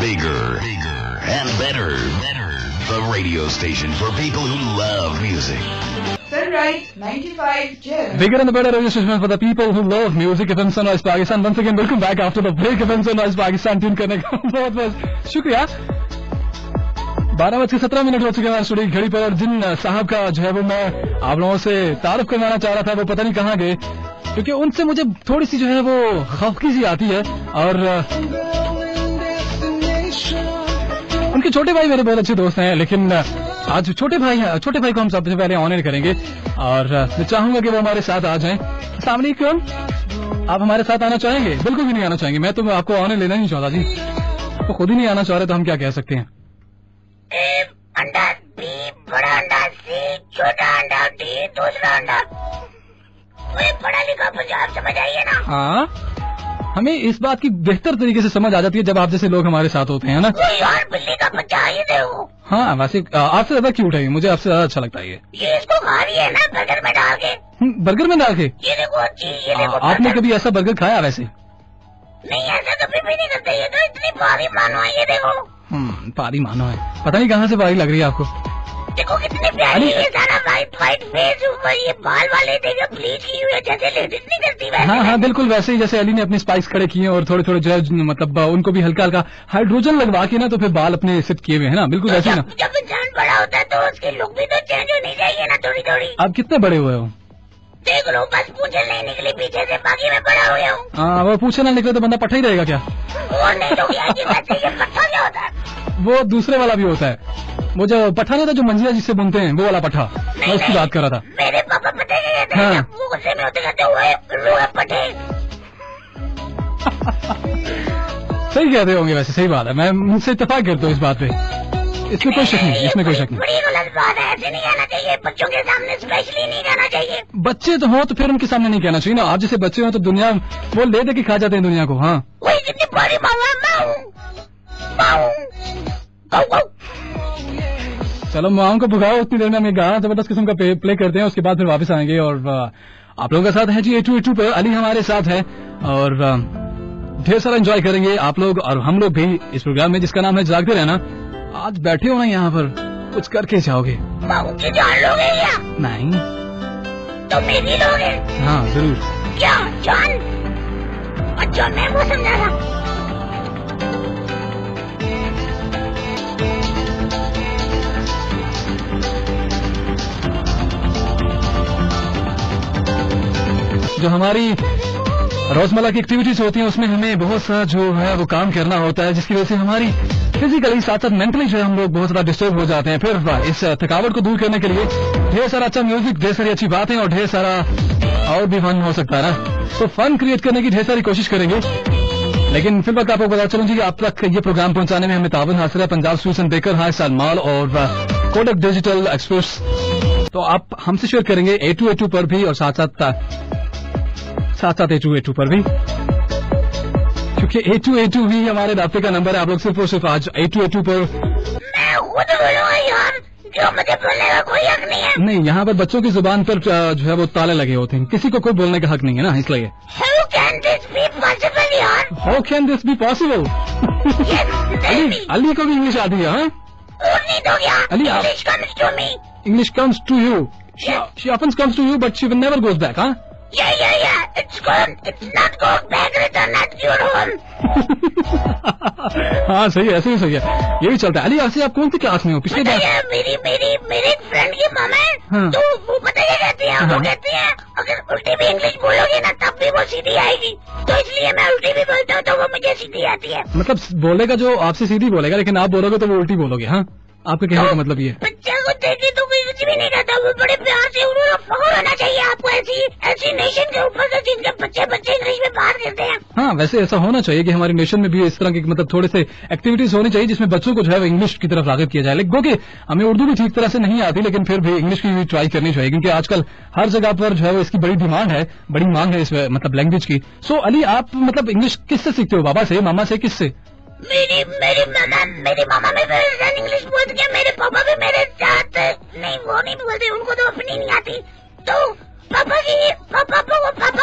bigger and better. The radio station for people who love music. Sunrise 95 Gem. Bigger and better radio station for the people who love music. FM Sunrise Pakistan. Once again, welcome back after the break. FM Sunrise Pakistan tune करने का बहुत बहुत शुक्रिया। 12:17 हो चुके हैं हमारे studio की घड़ी पर, और जिन साहब का जो है वो मैं आप लोगों से तारुफ करवाना चाह रहा था वो पता नहीं कहाँ गए, क्योंकि उनसे मुझे थोड़ी सी जो है वो खौफकी सी आती है। और उनके छोटे भाई मेरे बहुत अच्छे दोस्त हैं, लेकिन आज छोटे भाई को हम सबसे पहले ऑनर करेंगे, और मैं चाहूंगा कि वो हमारे साथ आ जाएं। अस्सलाम वालेकुम, आप हमारे साथ आना चाहेंगे? बिल्कुल भी नहीं आना चाहेंगे, मैं तो आपको ऑनर लेना नहीं चाहता जी, तो खुद ही नहीं आना चाह रहे तो हम क्या कह सकते हैं। अंडा बी, बड़ा अंडा सी, छोटा अंडा डी, दूसरा अंडा। पढ़ा लिखा पंजाब समझ आइए ना। हाँ, हमें इस बात की बेहतर तरीके से समझ आ जाती है जब आप जैसे लोग हमारे साथ होते हैं ना। यार बिल्ली का बच्चा ये देखो। हाँ, वैसे आपसे ज्यादा क्यूट है, मुझे आपसे ज्यादा अच्छा लगता है ये इसको खा रही है ना बर्गर में डाल के। बर्गर में डाल के? ये देखो जी, ये देखो। आपने कभी ऐसा बर्गर खाया वैसे? नहीं, ऐसा कभी भी नहीं करते, ये तो इतनी भारी मानो है, ये देखो। पारी मानो है, पता नहीं कहाँ से पारी लग रही है आपको। देखो कितनी प्यारी है, सारा वाइट फेस, ऊपर ये बाल वाले देखो ब्लीच की हुई है, जैसे लेडीज नहीं करती वैसे। हाँ, बिल्कुल वैसे ही जैसे अली ने अपने स्पाइक्स खड़े किए और थोड़े जो है मतलब उनको भी हल्का हल्का हाइड्रोजन लगवा के ना तो फिर बाल अपने सिद्ध किए हुए है ना, बिल्कुल वैसे ही ना। जब इंसान बड़ा होता है तो उसकी लुक भी तो चेंज होनी चाहिए ना थोड़ी थोड़ी। आप कितने बड़े हुए हो? देख लो, बस पूछे नहीं निकली पीछे से, बाकी मैं बड़ा हुआ हूँ। हाँ, वो पूछे ना निकले तो बंदा पट्टा ही रहेगा क्या? वो नहीं तो क्या पट्टा क्या होता है? वो दूसरे वाला भी होता है, वो जो पट्टा नहीं था जो मंजिला जिससे बुनते हैं, वो वाला पट्टा, मैं उसकी बात कर रहा था। मेरे पापा पट्टे कहते हैं, वो गुस्से में होते कहते हुए पट्टे। सही कहते होंगे वैसे, सही बात है, मैं मुझसे इत्तेफाक करता हूँ इस बात पे, इसमें कोई शक नहीं, इसमें कोई शक नहीं। बड़ी गलत बात है, ऐसे नहीं कहना चाहिए, बच्चों के सामने स्पेशली नहीं कहना चाहिए। बच्चे तो हो तो फिर उनके सामने नहीं कहना चाहिए ना, आप जैसे बच्चे हो तो दुनिया वो ले दे के खा जाते हैं दुनिया को। हाँ, वही कितनी बड़ी चलो माओ को भगाओ, उतनी देर में हम एक गाना जबरदस्त किस्म का प्ले करते हैं, उसके बाद फिर वापस आएंगे। और आप लोगों के साथ है जी 8282 पर, अली हमारे साथ है, और ढेर सारा एंजॉय करेंगे आप लोग और हम लोग भी इस प्रोग्राम में जिसका नाम है जागते रहना। आज बैठे हो ना यहाँ पर, कुछ करके जाओगे? की जान लोगे क्या? नहीं तो मेरी लोगे? हाँ जरूर। क्या जान? अच्छा मैं वो समझा था। जो हमारी रोजमर्रा की एक्टिविटीज होती हैं उसमें हमें बहुत सा जो है वो काम करना होता है, जिसकी वजह से हमारी फिजिकली साथ साथ मेंटली जो है हम लोग बहुत ज्यादा डिस्टर्ब हो जाते हैं। फिर इस थकावट को दूर करने के लिए ढेर सारा अच्छा म्यूजिक, ढेर सारी अच्छी बातें और ढेर सारा और भी फन हो सकता है ना, तो फन क्रिएट करने की ढेर सारी कोशिश करेंगे। लेकिन फिर वक्त आपको बता चलूँ जी, आप तक ये प्रोग्राम पहुंचाने में हमें ताबन हासिल है पंजाब स्वीट्स एंड बेकर, हाई सलमाल और कोडक डिजिटल एक्सप्रेस। तो आप हमसे शेयर करेंगे 8282 पर भी और साथ साथ 8282 पर भी, क्योंकि 8282 भी हमारे रास्ते का नंबर है। आप लोग सिर्फ और सिर्फ आज 8282 पर। मैं खुद बोलूंगा यार, जो मुझे बोलने का कोई हक नहीं है। नहीं, यहाँ पर बच्चों की जुबान पर जो है वो ताले लगे होते हैं, किसी को कोई बोलने का हक नहीं है ना, इसलिए। How can this be possible यार? How can this be possible? Ali को भी इंग्लिश आती है? और नहीं तो क्या? Ali, English comes to me. English comes to you. She often comes to you, but she never goes back, huh? Yeah. It's gone. It's not going back. Return at your home. हाँ सही है, ऐसे ही सही है, ये भी चलता है। अली ऐसे आप कौन सी क्लास में हो? पिछले बार मेरे एक फ्रेंड की मामा है। हाँ। तो वो पता क्या कहती है? वो कहती है अगर उल्टी भी इंग्लिश बोलोगे ना तब भी वो सीधी आएगी, तो इसलिए मैं उल्टी भी बोलता हूँ तो वो मुझे सीधी आती है। मतलब बोलेगा जो आपसे सीधी बोलेगा, लेकिन आप बोलोगे तो वो उल्टी बोलोगे। हाँ, आपके कहने का मतलब ये। बच्चे को देखे तो कोई कुछ भी नहीं कहता, वो बड़े प्यार से, उन्होंने फख्र होना चाहिए आपको ऐसी नेशन के ऊपर से जिनके बच्चे इंग्लिश में बात करते हैं। हाँ, वैसे ऐसा होना चाहिए कि हमारी नेशन में भी इस तरह की मतलब थोड़े से एक्टिविटीज होनी चाहिए जिसमें बच्चों को जो है इंग्लिश की तरफ राग़िब किया जाए। लेकिन हमें उर्दू भी ठीक तरह से नहीं आती, लेकिन फिर भी इंग्लिश की भी ट्राई करनी चाहिए, क्योंकि आजकल हर जगह पर जो है वो इसकी बड़ी डिमांड है, बड़ी मांग है इस मतलब लैंग्वेज की। सो अली, आप मतलब इंग्लिश किससे सीखते हो? बाबा से, मामा से, किससे? मेरी मामा में इंग्लिश बोलती है, मेरे पापा भी मेरे साथ नहीं, वो नहीं बोलते, उनको तो अपनी नहीं आती, तो पापा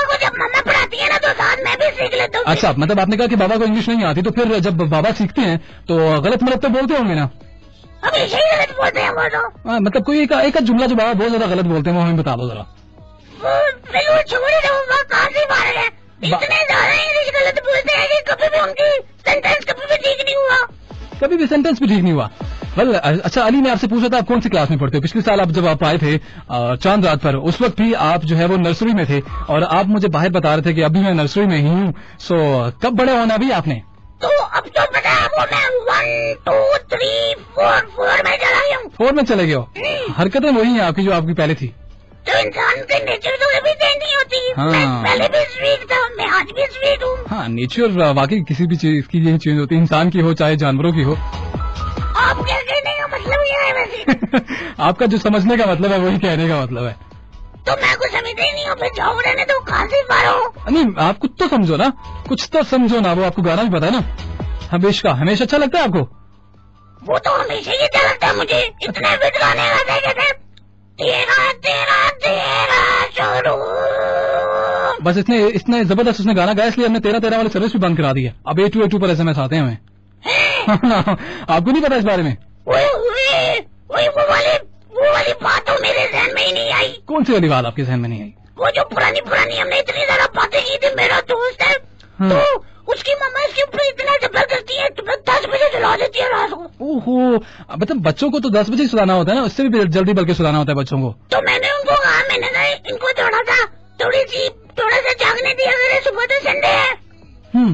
को जब मम्मा पढ़ाती है ना तो साथ मैं भी सीख लेता हूँ। अच्छा, मतलब आपने कहा कि बाबा को इंग्लिश नहीं आती, तो फिर जब बाबा सीखते हैं तो गलत मतलब तो बोलते होंगे ना? हमेशा ही गलत बोलते हैं वो तो। मतलब कोई एक जुमला जो बाबा बहुत ज्यादा गलत बोलते हैं वो हमें बता दो जरा। वो छोड़े तो वो कहाँ से मारे हैं, इतने ज्यादा इंग्लिश गलत बोलते हैं कि कभी भी उनकी सेंटेंस कभी भी ठीक नहीं हुआ। कभी भी सेंटेंस भी ठीक नहीं हुआ? वेल, अच्छा अली, मैं आपसे पूछा था आप कौन सी क्लास में पढ़ते हो? पिछले साल आप जब आप आए थे चांद रात पर, उस वक्त भी आप जो है वो नर्सरी में थे और आप मुझे बाहर बता रहे थे कि अभी मैं नर्सरी में ही हूँ। सो कब बड़े होना भी आपने? तो अब तो पता है वो मैं 1 2 3 4 में चला गया हूँ। 4 में चले गए हो? हरकतें वही हैं आपकी जो आपकी पहले थी। तो इंसान के नेचर तो कभी चेंज नहीं होती। हाँ। मैं पहले भी स्वीट था, मैं आज भी स्वीट हूँ। हाँ, नेचर वाकई किसी भी चीज की यही चेंज होती है, इंसान की हो चाहे जानवरों की हो। आप क्या कहने का मतलब ये है वैसे? आपका जो समझने का मतलब है वही कहने का मतलब है। तो मैं कुछ समझते ही नहीं हूँ, फिर जाओ रहने तो कहाँ से पारो? नहीं, आप कुछ तो समझो ना, कुछ तो समझो ना। वो आपको गाना भी पता है ना, हमेशा अच्छा लगता है आपको? वो तो हमेशा ही अच्छा लगता है मुझे। इतने बिट गाने गाते हैं कहते तेरा तेरा तेरा शुरू। बस इतने जबरदस्त उसने गाना गाया इसलिए हमने 13 वाली सर्विस भी बंद करा दी है। अब 8282 पर SMS आते हैं हमें। आपको नहीं पता इस बारे में? वो वाली बात तो मेरे जहन में ही नहीं आई। कौन सी वाली बात आपके जहन में नहीं आई? वो जो पुरानी हमने इतनी ज्यादा बातें की थी। मेरा दोस्त है तो उसकी मम्मा इसके ऊपर इतना जबर करती है, 10 बजे सुला देती है रात को। ओहो, मतलब बच्चों को तो 10 बजे सुलाना होता है ना, उससे भी जल्दी बल्कि सुलाना होता है बच्चों को। तो मैंने उनको कहा, मैंने कहा इनको थोड़ा सा जागने दिया अगर सुबह तो संडे है।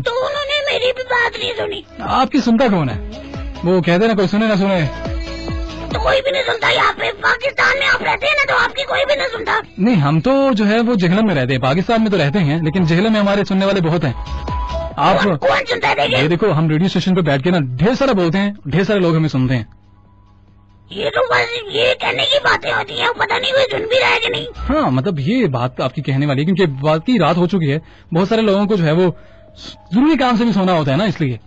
तो उन्होंने मेरी भी बात नहीं सुनी। आपकी सुनता कौन है? वो कहते ना कोई सुने ना सुने। तो कोई भी नहीं सुनता। यहाँ पे पाकिस्तान में आप रहते हैं ना तो आपकी कोई भी नहीं सुनता। नहीं, हम तो जो है वो जेहलम में रहते हैं, पाकिस्तान में तो रहते हैं लेकिन जेहलम में हमारे सुनने वाले बहुत हैं। आप कौन सुनता है? ये देखो, हम रेडियो स्टेशन पे बैठ के ना ढेर सारा बोलते हैं, ढेर सारे लोग हमें सुनते हैं। ये तो बस ये कहने की बातें होती हैं, पता नहीं कोई सुन भी रहा है कि नहीं। हाँ, मतलब ये बात आपकी कहने वाली है क्योंकि बात की रात हो चुकी है। बहुत सारे लोगों को जो है वो जरूरी काम से भी सोना होता है ना, इसलिए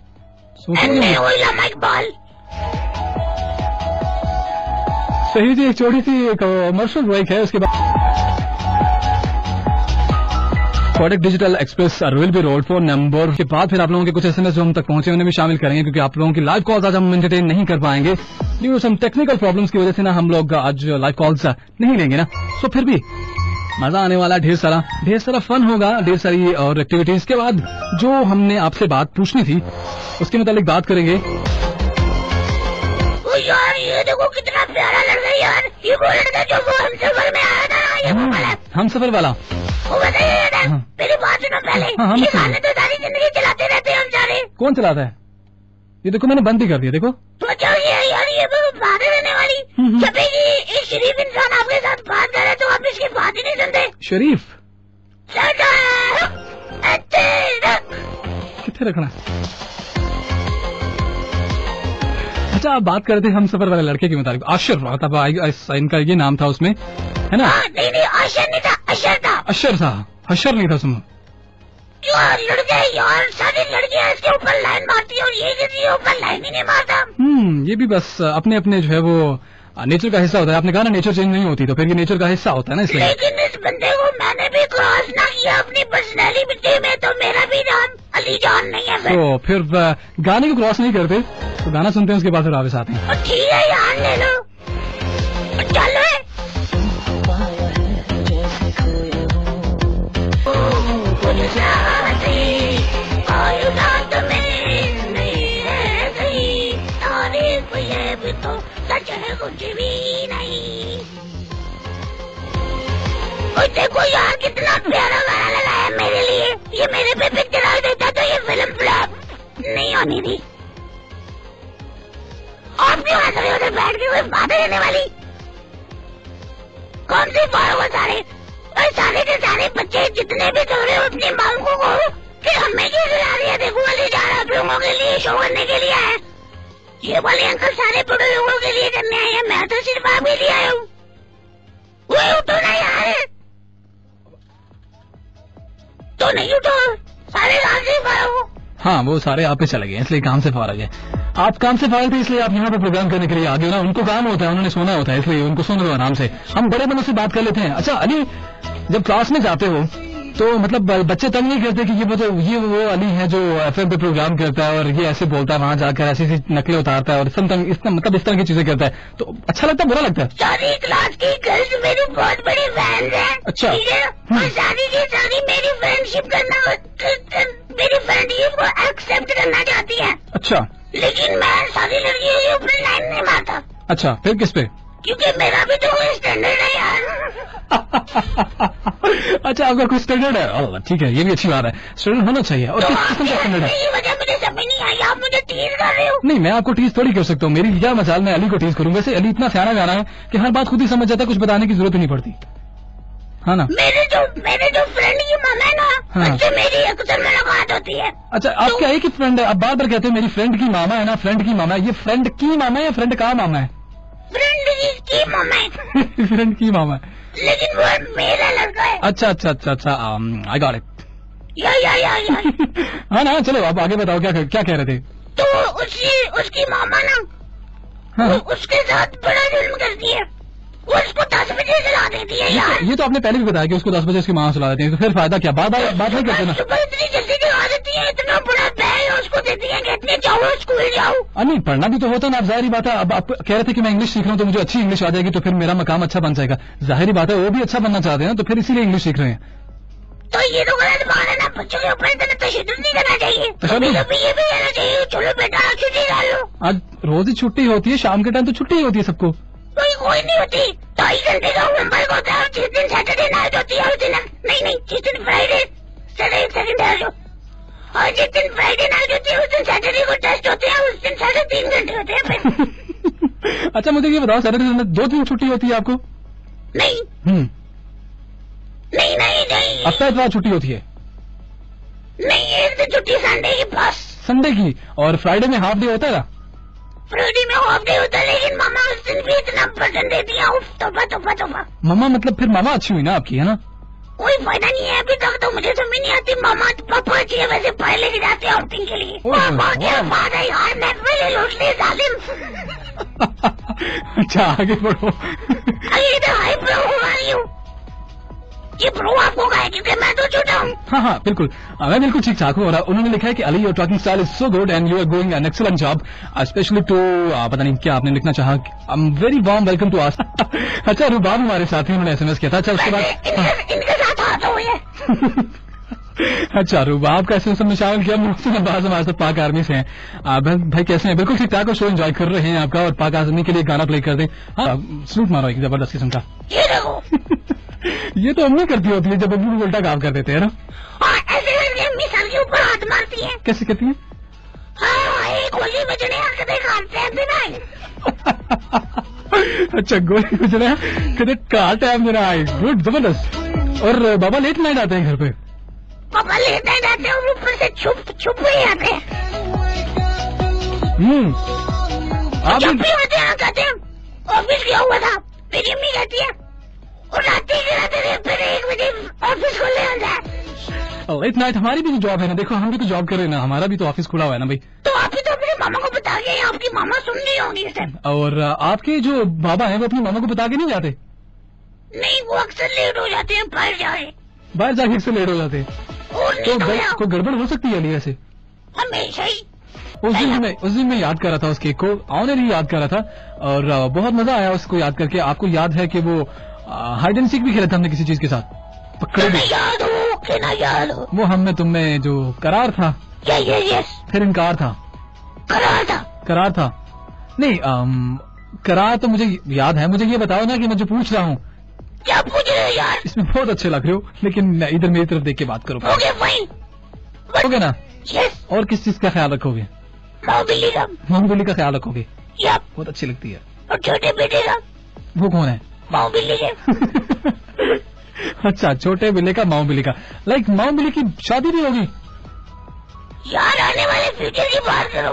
सही जी। एक छोटी सी एक कमर्शियल ब्रेक है, उसके बाद Kodak digital express railway road 4 नंबर के बाद फिर आप लोगों के कुछ SMS जो हम तक पहुंचे उन्हें भी शामिल करेंगे क्योंकि आप लोगों की लाइव कॉल्स आज हम एंटरटेन नहीं कर पाएंगे due to some technical problems की वजह से ना हम लोग आज लाइव कॉल्स नहीं लेंगे ना। सो फिर भी मजा आने वाला, ढेर सारा फन होगा, ढेर सारी और एक्टिविटीज के बाद जो हमने आपसे बात पूछनी थी उसके मुताबिक बात करेंगे। यार ये देखो कितना प्यारा लग रहा है यार, ये वो लड़का जो वो हमसफर में आया था, ये वो वाला हमसफर वाला। वो बताइए मेरी बात सुनो पहले। ये गाने तो सारी जिंदगी चलाते रहते हैं हम सारे। कौन चलाता है? ये देखो मैंने बंद ही कर दिया। देखो तो क्या यार ये बात रहने वाली जब ये शरीफ इंसान आपके साथ बात कर रहे तो आप इसकी बात ही नहीं सुनते। शरीफ कितने रखना? अच्छा, आप बात करते हम सफर वाले लड़के के मुताबिक। आशिर इनका ये नाम था उसमें, है ना? नहीं आशिर नहीं था, अशर था। अशर था, हशर नहीं था। सुनो यार लड़के यार सारी लड़कियां इसके ऊपर लाइन मारती है और ये किसी के ऊपर लाइन ही नहीं मारता। ये भी बस अपने अपने जो है वो नेचर का हिस्सा होता है। आपने कहा ना नेचर चेंज नहीं होती, तो फिर ये नेचर का हिस्सा होता है ना, इसलिए। लेकिन इस बंदे को मैंने भी क्रॉस ना किया अपनी पर्सनैलिटी में, तो मेरा भी नाम अली जान नहीं है। तो फिर गाने को क्रॉस नहीं करते, तो गाना सुनते हैं उसके बाद फिर वापस आते हैं। ठीक है यार, ले लो चलो। तो सच है कुछ भी नहीं। देखो यार कितना प्यारा गाना लगाया मेरे लिए। ये मेरे पे पिक्चर आ देता तो ये फिल्म फ्लॉप नहीं होनी थी। आप क्यों हंस रहे हो उधर बैठ के? कोई बात करने वाली कौन सी बात हो? सारे के सारे बच्चे जितने भी सो रहे हो अपनी मांगों को कि हमें क्यों सुना दिया? देखो वाली जा रहा आप लोगों के लिए शो करने के लिए है। ये वाले अंकल सारे बड़े लोगों के लिए करने आए हैं, मैं तो सिर्फ आप ही लिए आया हूँ। वो उठो ना यार, तो नहीं उठो, सारे रात से पाओ। हाँ, वो सारे आप पे चले गए इसलिए काम से फारग है। आप काम से फारग थे इसलिए आप यहाँ पे प्रोग्राम करने के लिए आ गए ना। उनको काम होता है, उन्होंने सोना होता है, इसलिए उनको सुन लो आराम से। हम बड़े बंदों से बात कर लेते हैं। अच्छा अली, जब क्लास में जाते हो तो मतलब बच्चे तंग नहीं करते कि ये वो अली है जो FM पे प्रोग्राम करता है और ये ऐसे बोलता है, वहां जाकर ऐसी नकलें उतारता है और मतलब इस तरह की चीजें करता है, तो अच्छा लगता है बुरा लगता है? सारी क्लास की गर्ल्स मेरी बहुत बड़ी फैन है। अच्छा। ठीक है, और सारी की सारी मेरी फ्रेंडशिप करना, मेरी फ्रेंडशिप को एक्सेप्ट करना चाहती है। अच्छा। लेकिन मैं सारी लड़कियों के ऊपर लाइन नहीं मारता। अच्छा, फिर किस पे? क्योंकि मेरा भी तो कोई स्टैंडर्ड है यार। अच्छा, आपका कुछ स्टैंडर्ड है? अल्लाह, ठीक है, ये भी अच्छी बात है, स्टैंडर्ड होना चाहिए। और किस किस्म का स्टैंडर्ड है? ये वजह मुझे समझ नहीं आई, आप मुझे टीज कर रहे हो। नहीं, मैं आपको टीज थोड़ी कर सकता हूँ, मेरी क्या मजाल, मैं अली को टीज करूँ? वैसे अली इतना सियाना गाना है कि हर बात खुद ही समझ जाता है, कुछ बताने की जरूरत ही नहीं पड़ती, हाँ ना? मेरे जो फ्रेंड की मामा है ना, हाँ। उससे मेरी अक्सर मुलाकात होती है। अच्छा, आप क्या एक ही फ्रेंड है? आप बार बार कहते हो मेरी फ्रेंड की मामा है ना, फ्रेंड की मामा है। ये फ्रेंड की मामा है या फ्रेंड का मामा है? फ्रेंड की मामा है। फ्रेंड की मामा है, लेकिन वो मेरा लड़का है। अच्छा अच्छा अच्छा अच्छा, आई गॉट इट। या हाँ ना, चलो आप आगे बताओ, क्या कह रहे थे? तो उसकी मामा ना, हाँ। वो उसके साथ बड़ा जुल्म करती है। वो उसको 10 बजे सुला देती है यार। ये तो आपने पहले भी बताया कि उसको 10 बजे उसकी माँ सुला देती है, तो फिर फायदा क्या? बात नहीं करते ना? सुबह इतनी जल्दी जगा देती है, इतना बड़ा बैग उसको देती है, कहती है जाओ स्कूल जाओ। नहीं, पढ़ना भी तो होता है ना। आप जाहिर बात है, अब आप कह रहे थे कि मैं इंग्लिश सीख रहा हूँ तो मुझे अच्छी इंग्लिश आ जाएगी तो फिर मेरा मकाम अच्छा बन जाएगा। जाहिर बात है वो भी अच्छा बनना चाहते हैं, तो फिर इसीलिए इंग्लिश सीख रहे हैं। तो ये तो गलत बात है ना, बच्चों के ऊपर इतना तशद्दुद नहीं करना चाहिए। कभी ये भी कहना चाहिए चलो बेटा छुट्टी डाल लो। आज रोज ही छुट्टी होती है, शाम के टाइम तो छुट्टी होती है सबको। कोई नहीं होती, 2.5 घंटे का होमवर्क होता है, और जिस दिन सैटरडे नाइट होती है उस दिन नहीं जिस दिन फ्राइडे सेकंड है, और जिस दिन फ्राइडे नाइट होती है उस दिन सैटरडे को टेस्ट होते हैं, उस दिन 3.5 घंटे होते हैं फिर। अच्छा, मुझे ये बताओ, सैटरडे में 2 दिन छुट्टी होती है आपको? नहीं हफ्ता इतवार छुट्टी होती है? नहीं, एक दिन छुट्टी संडे की, बस संडे की। और फ्राइडे में हाफ डे होता है ना? फ्राइडे में हाफ डे होता है, लेकिन मामा उस दिन भी इतना पसंद देती है, तोबा। मामा मतलब फिर मामा अच्छी हुई ना आपकी, है ना? कोई फायदा नहीं है अभी तक, तो मुझे समझ नहीं आती। मामा पापा अच्छी है, वैसे पढ़ लेके जाते हैं आउटिंग के लिए। पापा क्या बात है यार, मैं पहले लौट ले जालिम। अच्छा, आगे बढ़ो। अरे तो हाई प्रो हो रही हूँ, ये प्रो आपको कहा है क्योंकि मैं तो छोटा हूँ। हाँ, बिल्कुल, मैं बिल्कुल ठीक ठाक हूँ। और उन्होंने लिखा है कि Ali your talking style is so good and you are doing an excellent job, especially to पता नहीं क्या आपने लिखना चाहा। I am very warm welcome to us. अच्छा, रुबाब हमारे साथी, उन्होंने SMS किया था। अच्छा, उसके बाद इनके साथ हाथ हुए हैं। अच्छा, रूबाब का SMS में शामिल किया। मोहसिन अब्बास हमारे साथ पाक आर्मी से हैं। भाई कैसे हैं? बिल्कुल ठीक ठाक, और शो एंजॉय कर रहे हैं आपका, और पाक आर्मी के लिए गाना प्ले कर दें। हाँ, स्लूट मारो एक जबरदस्त किस्म का। ये देखो। ये तो अम्मी करती होती है जब अम्मी उल्टा काम कर देते हैं ना। ऐसे करके अम्मी सर के ऊपर हाथ मारती है। कैसे करती है? गोली बजने हरकतें करते हैं बिना। अच्छा, गोली बजने कदे काट टाइम देना है, गुड, जबरदस्त। और बाबा लेट नाइट आते हैं घर पे? पापा लेट नाइट आते हैं, और ऊपर से छुप ही आते हैं। आप जब भी आते हैं कहते हैं ऑफिस गया हुआ था, मेरी अम्मी कहती है, और रात ही गिराते थे, फिर 1 बजे ऑफिस खोलने आता है। लेट नाइट हमारी भी तो जॉब है ना, देखो हम भी तो जॉब कर रहे हैं ना, हमारा भी तो ऑफिस खुला हुआ है ना भाई। तो आप ही तो अपने मामा को बता के, आपकी मामा सुन रही होंगी इस टाइम। और आपके जो बाबा हैं वो अपनी मामा को बता के नहीं जाते? नहीं, वो अक्सर लेट हो जाते हैं, बाहर जाके से लेट हो जाते हैं। तो कोई गड़बड़ हो सकती है अली ऐसे? हमेशा ही। उस दिन मैं याद कर रहा था उस केक को, ऑनरली याद कर रहा था, और बहुत मजा आया उसको याद करके। आपको याद है कि वो हाइड एंड सीक भी खेला था हमने किसी चीज के साथ, पकड़े भी। याद हो वो हम में तुम में जो करार था, यस, फिर इनकार था। करार था नहीं, करार तो मुझे याद है। मुझे ये बताओ ना कि मैं जो पूछ रहा हूँ, क्या पूछ रहे हो यार? इसमें बहुत अच्छे लग रहे हो, लेकिन इधर मेरी तरफ देख के बात करो। ओके ना? यस। और किस चीज का ख्याल रखोगे? माँ बिल्ली का ख्याल रखोगे? बहुत अच्छी लगती है। और छोटे बेटे का? वो कौन है? माँ बिल्ली के। अच्छा, छोटे बिल्ली का माँ बिल्ली का। लाइक माँ बिल्ली की शादी भी होगी यार, आने वाले फ्यूचर की बात करो।